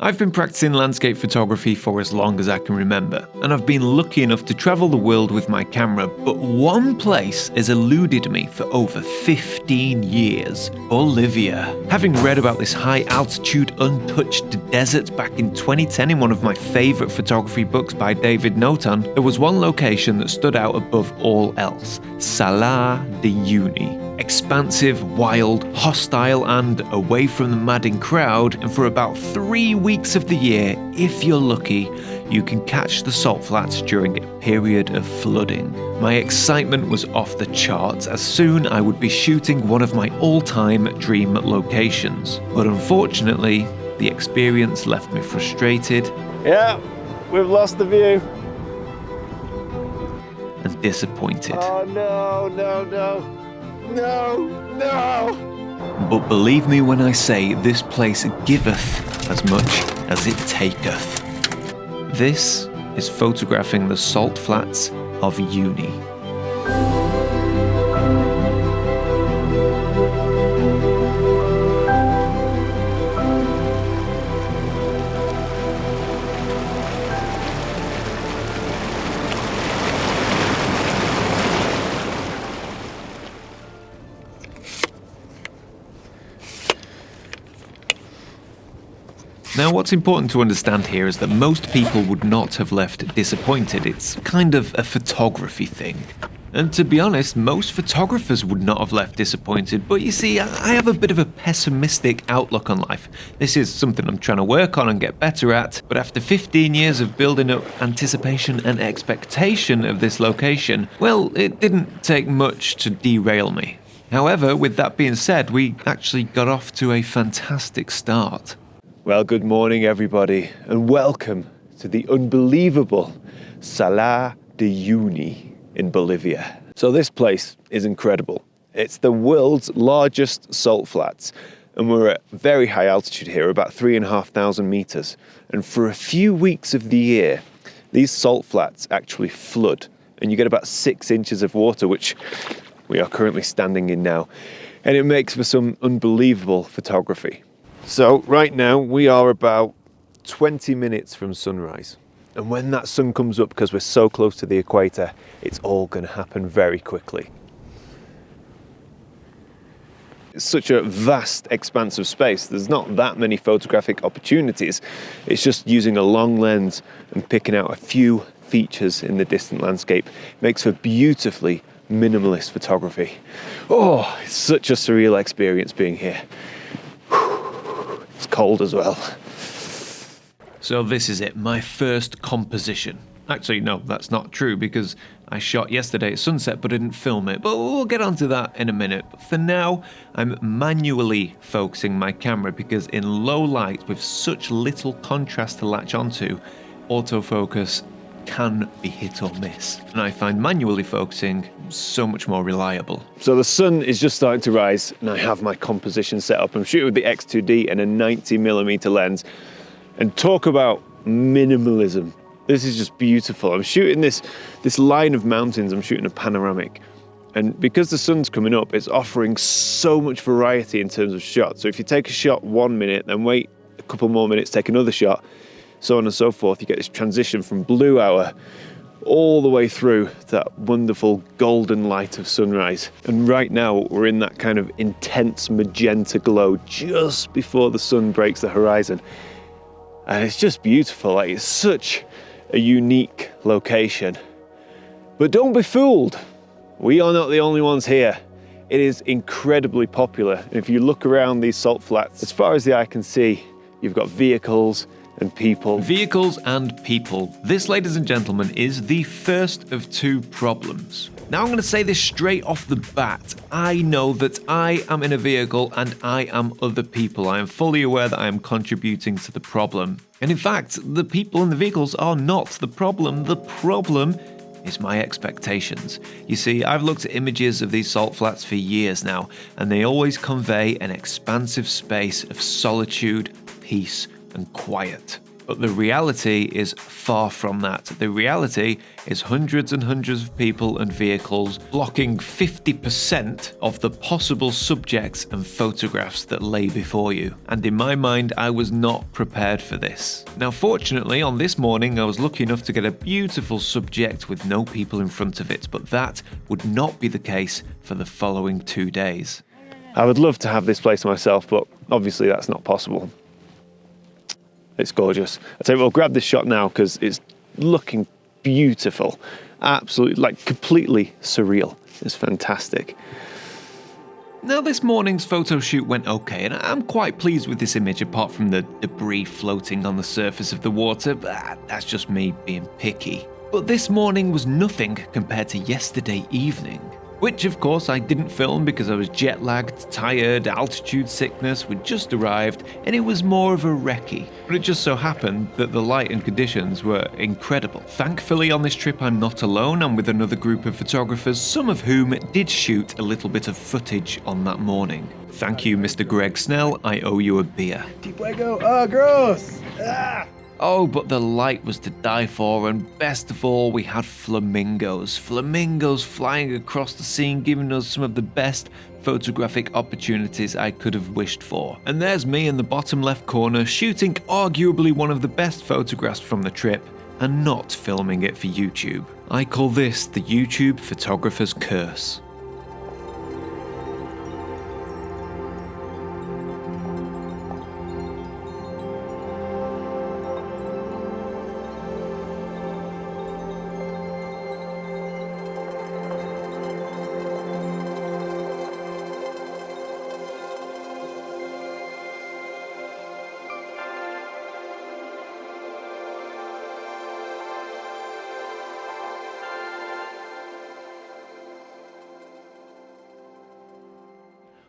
I've been practicing landscape photography for as long as I can remember, and I've been lucky enough to travel the world with my camera, but one place has eluded me for over 15 years: Bolivia. Having read about this high-altitude, untouched desert back in 2010 in one of my favourite photography books by David Notan, there was one location that stood out above all else: Salar de Uyuni. Expansive, wild, hostile, and away from the madding crowd, and for about 3 weeks of the year, if you're lucky, you can catch the salt flats during a period of flooding. My excitement was off the charts, as soon I would be shooting one of my all-time dream locations. But unfortunately, the experience left me frustrated. Yeah, we've lost the view. And disappointed. Oh no, no, no. No, no! But believe me when I say this place giveth as much as it taketh. This is photographing the salt flats of Uyuni. Now, what's important to understand here is that most people would not have left disappointed. It's kind of a photography thing. And to be honest, most photographers would not have left disappointed, but you see, I have a bit of a pessimistic outlook on life. This is something I'm trying to work on and get better at, but after 15 years of building up anticipation and expectation of this location, well, it didn't take much to derail me. However, with that being said, we actually got off to a fantastic start. Well, good morning, everybody, and welcome to the unbelievable Salar de Uyuni in Bolivia. So this place is incredible. It's the world's largest salt flats, and we're at very high altitude here, about 3,500 meters. And for a few weeks of the year, these salt flats actually flood, and you get about 6 inches of water, which we are currently standing in now. And it makes for some unbelievable photography. So right now we are about 20 minutes from sunrise. And when that sun comes up, because we're so close to the equator, it's all going to happen very quickly. It's such a vast expanse of space. There's not that many photographic opportunities. It's just using a long lens and picking out a few features in the distant landscape. It makes for beautifully minimalist photography. Oh, it's such a surreal experience being here. It's cold as well. So this is it, my first composition. Actually, no, that's not true because I shot yesterday at sunset but didn't film it. But we'll get onto that in a minute. But for now, I'm manually focusing my camera because in low light with such little contrast to latch onto, autofocus can be hit or miss. And I find manually focusing so much more reliable. So the sun is just starting to rise and I have my composition set up. I'm shooting with the X2D and a 90mm lens. And talk about minimalism. This is just beautiful. I'm shooting this line of mountains. I'm shooting a panoramic. And because the sun's coming up, it's offering so much variety in terms of shots. So if you take a shot 1 minute, then wait a couple more minutes, take another shot, so on and so forth, you get this transition from blue hour all the way through to that wonderful golden light of sunrise. And right now we're in that kind of intense magenta glow just before the sun breaks the horizon. And it's just beautiful. Like, it's such a unique location. But don't be fooled. We are not the only ones here. It is incredibly popular. And if you look around these salt flats, as far as the eye can see, you've got vehicles and people. Vehicles and people. This, ladies and gentlemen, is the first of 2 problems. Now I'm going to say this straight off the bat. I know that I am in a vehicle and I am other people. I am fully aware that I am contributing to the problem. And in fact, the people in the vehicles are not the problem. The problem is my expectations. You see, I've looked at images of these salt flats for years now, and they always convey an expansive space of solitude, peace, and quiet. But the reality is far from that. The reality is hundreds and hundreds of people and vehicles blocking 50% of the possible subjects and photographs that lay before you. And in my mind, I was not prepared for this. Now, fortunately, on this morning, I was lucky enough to get a beautiful subject with no people in front of it, but that would not be the case for the following 2 days. I would love to have this place to myself, but obviously that's not possible. It's gorgeous. I tell you, we'll grab this shot now because it's looking beautiful. Absolutely, like completely surreal. It's fantastic. Now, this morning's photo shoot went okay, and I'm quite pleased with this image apart from the debris floating on the surface of the water, but that's just me being picky. But this morning was nothing compared to yesterday evening. Which, of course, I didn't film because I was jet-lagged, tired, altitude sickness, we'd just arrived, and it was more of a recce. But it just so happened that the light and conditions were incredible. Thankfully, on this trip, I'm not alone. I'm with another group of photographers, some of whom did shoot a little bit of footage on that morning. Thank you, Mr. Greg Snell. I owe you a beer. Fuego. Oh, gross. Ah. Oh, but the light was to die for, and best of all, we had flamingos. Flamingos flying across the scene, giving us some of the best photographic opportunities I could have wished for. And there's me in the bottom left corner, shooting arguably one of the best photographs from the trip, and not filming it for YouTube. I call this the YouTube photographer's curse.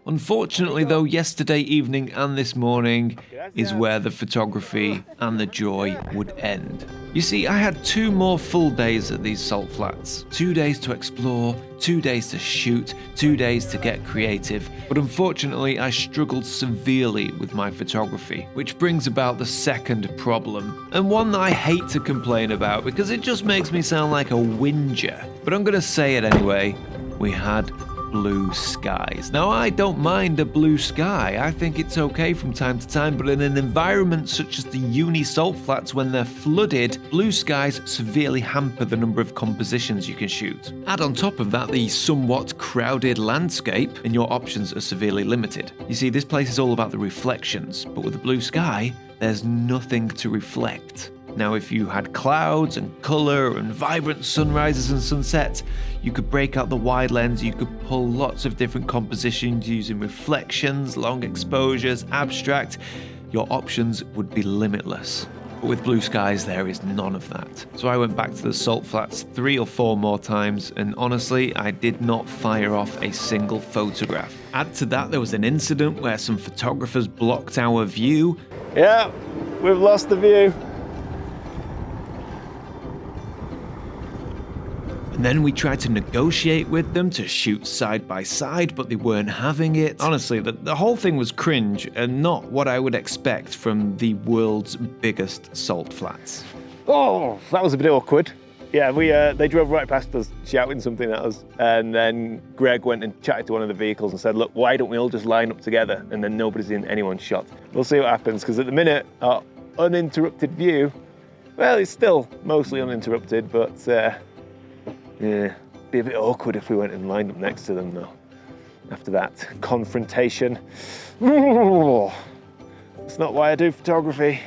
Unfortunately though, yesterday evening and this morning is where the photography and the joy would end. You see, I had 2 more full days at these salt flats. 2 days to explore, 2 days to shoot, 2 days to get creative, but unfortunately I struggled severely with my photography, which brings about the second problem, and one that I hate to complain about because it just makes me sound like a whinger. But I'm gonna say it anyway, we had blue skies. Now, I don't mind a blue sky. I think it's okay from time to time, but in an environment such as the Uyuni Salt Flats, when they're flooded, blue skies severely hamper the number of compositions you can shoot. Add on top of that the somewhat crowded landscape, and your options are severely limited. You see, this place is all about the reflections, but with a blue sky, there's nothing to reflect. Now, if you had clouds and colour and vibrant sunrises and sunsets, you could break out the wide lens, you could pull lots of different compositions using reflections, long exposures, abstract. Your options would be limitless. But with blue skies, there is none of that. So I went back to the salt flats 3 or 4 more times, and honestly, I did not fire off a single photograph. Add to that, there was an incident where some photographers blocked our view. Yeah, we've lost the view. And then we tried to negotiate with them to shoot side by side, but they weren't having it. Honestly, the whole thing was cringe and not what I would expect from the world's biggest salt flats. Oh, that was a bit awkward. Yeah, they drove right past us, shouting something at us, and then Greg went and chatted to one of the vehicles and said, look, why don't we all just line up together, and then nobody's in anyone's shot. We'll see what happens, because at the minute, our uninterrupted view, well, it's still mostly uninterrupted, but yeah, be a bit awkward if we went and lined up next to them, though. After that confrontation. It's not why I do photography.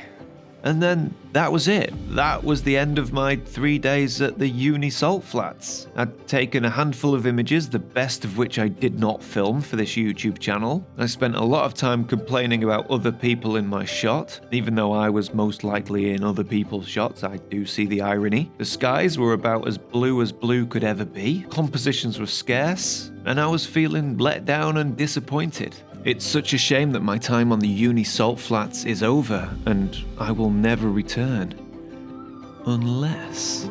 And then that was it. That was the end of my 3 days at the Uyuni Salt Flats. I'd taken a handful of images, the best of which I did not film for this YouTube channel. I spent a lot of time complaining about other people in my shot. Even though I was most likely in other people's shots, I do see the irony. The skies were about as blue could ever be. Compositions were scarce, and I was feeling let down and disappointed. It's such a shame that my time on the Uyuni Salt Flats is over, and I will never return. Unless...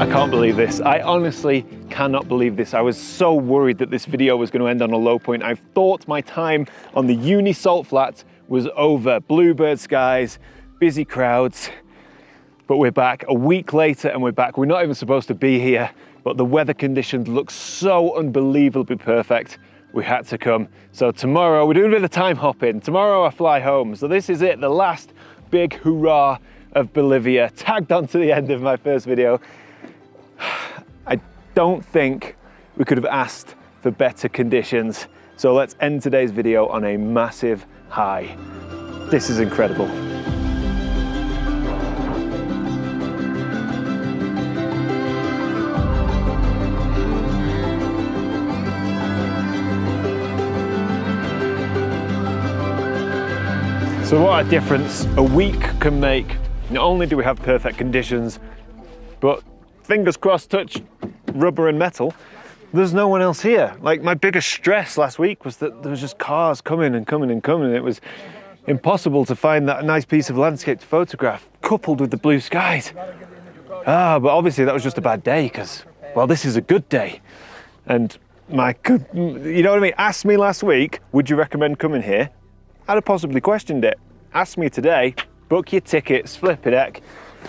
I can't believe this. I honestly cannot believe this. I was so worried that this video was going to end on a low point. I've thought my time on the Uyuni Salt Flats was over. Bluebird skies, busy crowds, but we're back a week later and we're back. We're not even supposed to be here, but the weather conditions look so unbelievably perfect. We had to come. So tomorrow, we're doing a bit of time hopping. Tomorrow I fly home. So this is it, the last big hurrah of Bolivia, tagged on to the end of my first video. I don't think we could have asked for better conditions. So let's end today's video on a massive high. This is incredible. So what a difference a week can make. Not only do we have perfect conditions, but fingers crossed, touch rubber and metal, there's no one else here. Like, my biggest stress last week was that there was just cars coming and coming and coming. It was impossible to find that nice piece of landscape to photograph, coupled with the blue skies. But obviously that was just a bad day because, well, this is a good day. And you know what I mean? Asked me last week, would you recommend coming here? I'd have possibly questioned it. Ask me today, book your tickets, flipping heck.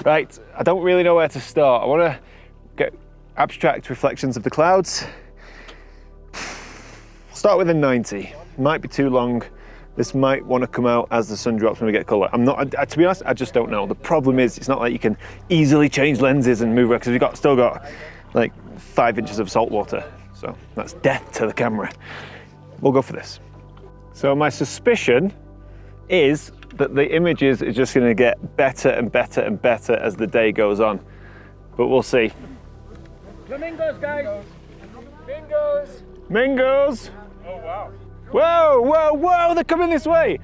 Right, I don't really know where to start. I want to get abstract reflections of the clouds. Start with a 90. Might be too long. This might want to come out as the sun drops when we get colour. To be honest, I just don't know. The problem is, it's not like you can easily change lenses and move, because we've still got like 5 inches of salt water. So that's death to the camera. We'll go for this. So my suspicion is that the images are just going to get better and better and better as the day goes on. But we'll see. Flamingos, guys! Flamingos! Mingos! Oh, wow. Whoa, whoa, whoa, they're coming this way!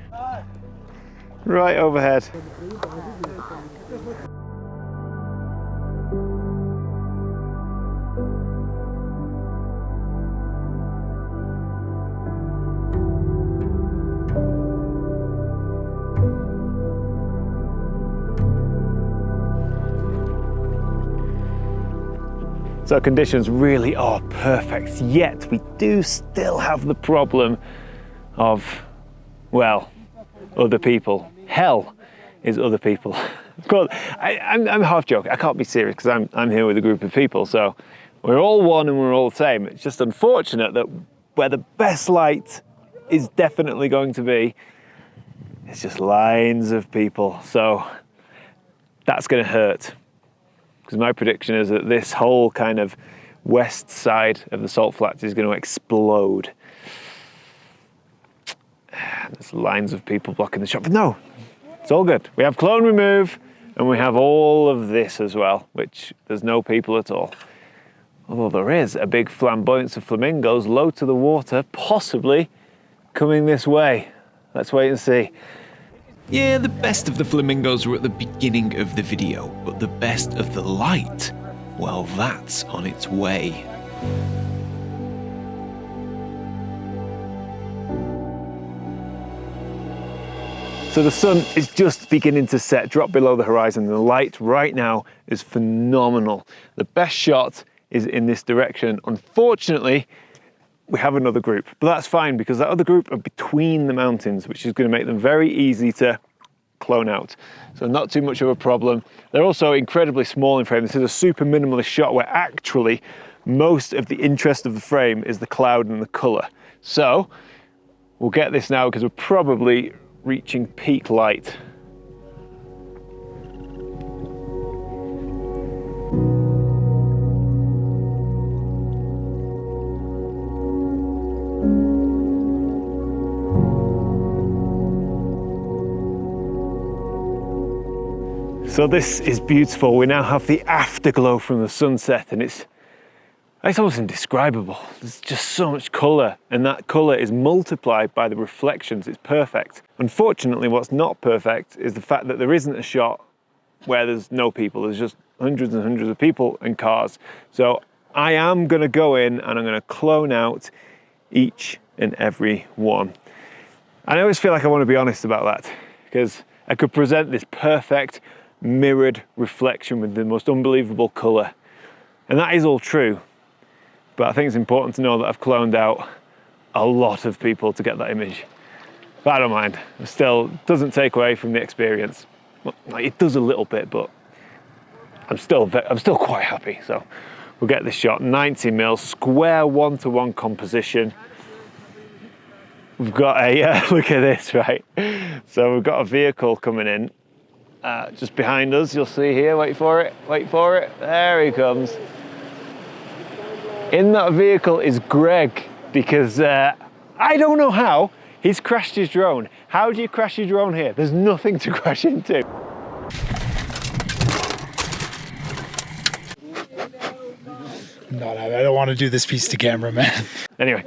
Right overhead. So conditions really are perfect, yet we do still have the problem of, well, other people. Hell is other people. Of course, I'm half joking. I can't be serious because I'm here with a group of people, so we're all one and we're all the same. It's just unfortunate that where the best light is definitely going to be, it's just lines of people. So that's going to hurt. Because my prediction is that this whole kind of west side of the Salt Flats is going to explode. There's lines of people blocking the shop. But no, it's all good. We have clone remove and we have all of this as well, which there's no people at all. Although there is a big flamboyance of flamingos low to the water, possibly coming this way. Let's wait and see. Yeah, the best of the flamingos were at the beginning of the video, but the best of the light, well, that's on its way. So the sun is just beginning to set, drop below the horizon. The light right now is phenomenal. The best shot is in this direction. Unfortunately, we have another group, but that's fine because that other group are between the mountains, which is going to make them very easy to clone out. So not too much of a problem. They're also incredibly small in frame. This is a super minimalist shot where actually most of the interest of the frame is the cloud and the color. So we'll get this now because we're probably reaching peak light. So this is beautiful. We now have the afterglow from the sunset and it's almost indescribable. There's just so much colour and that colour is multiplied by the reflections. It's perfect. Unfortunately, what's not perfect is the fact that there isn't a shot where there's no people. There's just hundreds and hundreds of people and cars. So I am going to go in and I'm going to clone out each and every one. And I always feel like I want to be honest about that because I could present this perfect mirrored reflection with the most unbelievable colour. And that is all true. But I think it's important to know that I've cloned out a lot of people to get that image. But I don't mind. It still doesn't take away from the experience. Well, it does a little bit, but I'm still quite happy. So we'll get this shot. 90 mil, square 1-to-1 composition. We've got a look at this, right? So we've got a vehicle coming in just behind us. You'll see here. Wait for it. Wait for it. There he comes. In that vehicle is Greg, because I don't know how he's crashed his drone. How do you crash your drone here? There's nothing to crash into. No, I don't want to do this piece to camera, man. Anyway,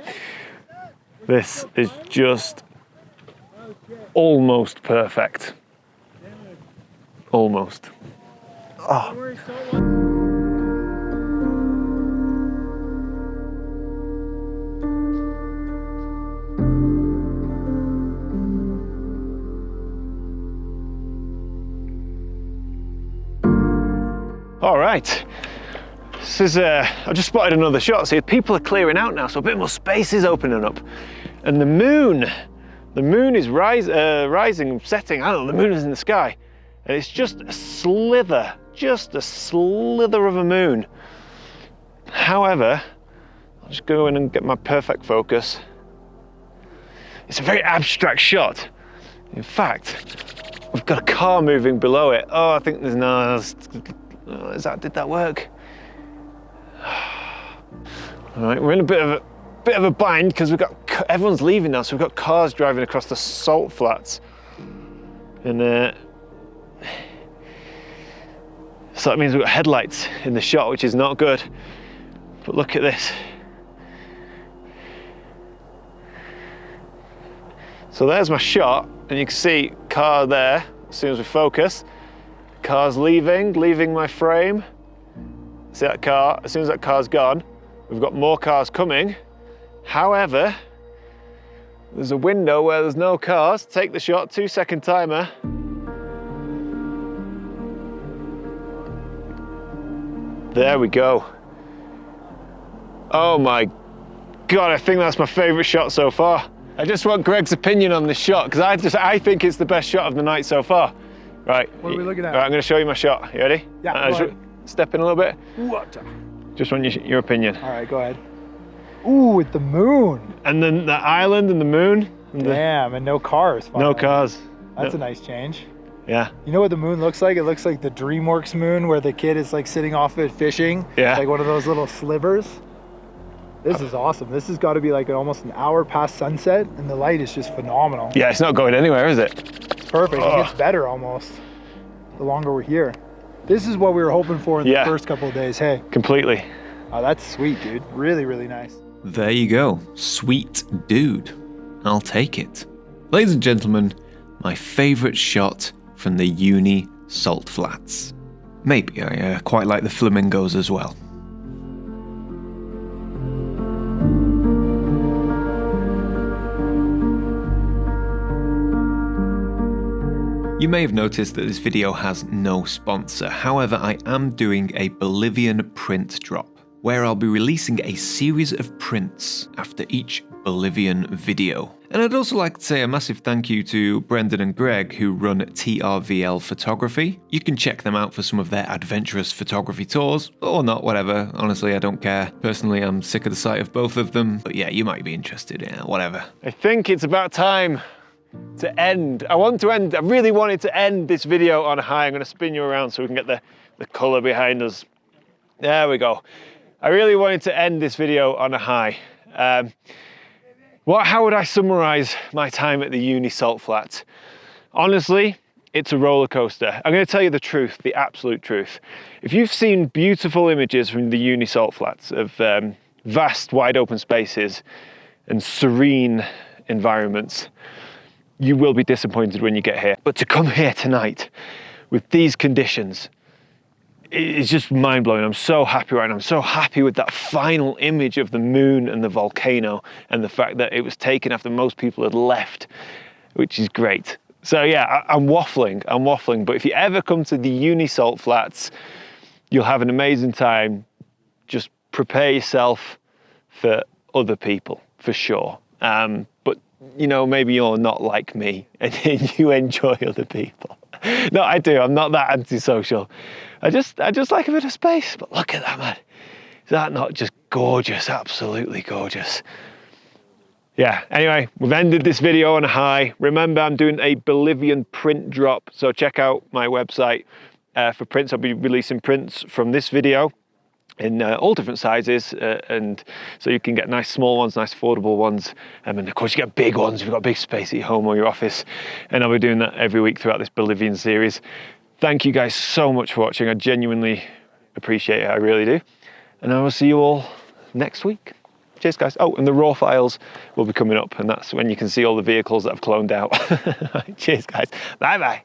this is just almost perfect. Almost. Oh. All right. This is, I've just spotted another shot. See, people are clearing out now, so a bit more space is opening up. And the moon is rising, setting. I don't know, the moon is in the sky. And it's just a slither of a moon. However, I'll just go in and get my perfect focus. It's a very abstract shot. In fact, we've got a car moving below it. Oh, I think there's no, did that work? All right, we're in a bit of a bind because everyone's leaving now, so we've got cars driving across the salt flats, and so that means we've got headlights in the shot, which is not good. But look at this. So there's my shot, and you can see car there. As soon as we focus, car's leaving my frame. See that car? As soon as that car's gone, we've got more cars coming. However, there's a window where there's no cars. Take the shot, 2-second timer. There we go. Oh my God, I think that's my favorite shot so far. I just want Greg's opinion on this shot, because I think it's the best shot of the night so far. Right. What are we looking at? Right, I'm going to show you my shot. You ready? Yeah, go ahead. Step in a little bit. Just want your opinion. All right, go ahead. Ooh, with the moon. And then the island and the moon. And Damn, and no cars. No cars. That's a nice change. Yeah. You know what the moon looks like? It looks like the DreamWorks moon where the kid is like sitting off it fishing. Yeah. Like one of those little slivers. This is awesome. This has got to be like almost an hour past sunset, and the light is just phenomenal. Yeah, it's not going anywhere, is it? It's perfect. It gets better almost the longer we're here. This is what we were hoping for in the first couple of days. Hey. Completely. Oh, that's sweet, dude. Really, really nice. There you go. Sweet dude. I'll take it. Ladies and gentlemen, my favourite shot from the Uyuni Salt Flats. Maybe I quite like the flamingos as well. You may have noticed that this video has no sponsor. However, I am doing a Bolivian print drop, where I'll be releasing a series of prints after each Bolivian video. And I'd also like to say a massive thank you to Brendan and Greg, who run TRVL Photography. You can check them out for some of their adventurous photography tours, or not, whatever. Honestly, I don't care. Personally, I'm sick of the sight of both of them, but yeah, you might be interested, yeah, whatever. I think it's about time to end. I really wanted to end this video on a high. I'm going to spin you around so we can get the colour behind us. There we go. I really wanted to end this video on a high. How would I summarise my time at the Uyuni Salt Flats? Honestly, it's a roller coaster. I'm going to tell you the truth, the absolute truth. If you've seen beautiful images from the Uyuni Salt Flats of vast, wide open spaces and serene environments, you will be disappointed when you get here. But to come here tonight with these conditions, it's just mind-blowing. I'm so happy right now. I'm so happy with that final image of the moon and the volcano, and the fact that it was taken after most people had left, which is great. So yeah, I'm waffling, but if you ever come to the Uyuni Salt Flats, you'll have an amazing time. Just prepare yourself for other people, for sure. But you know, maybe you're not like me and you enjoy other people. No, I do. I'm not that antisocial. I just like a bit of space. But look at that, man. Is that not just gorgeous? Absolutely gorgeous. Yeah, anyway, we've ended this video on a high. Remember, I'm doing a Bolivian print drop, so check out my website for prints. I'll be releasing prints from this video in all different sizes, and so you can get nice small ones, nice affordable ones, and of course you get big ones if you've got big space at your home or your office, and I'll be doing that every week throughout this Bolivian series. Thank you guys so much for watching. I genuinely appreciate it, I really do, and I will see you all next week. Cheers, guys. Oh, and the raw files will be coming up, and that's when you can see all the vehicles that I've cloned out. Cheers, guys. Bye-bye.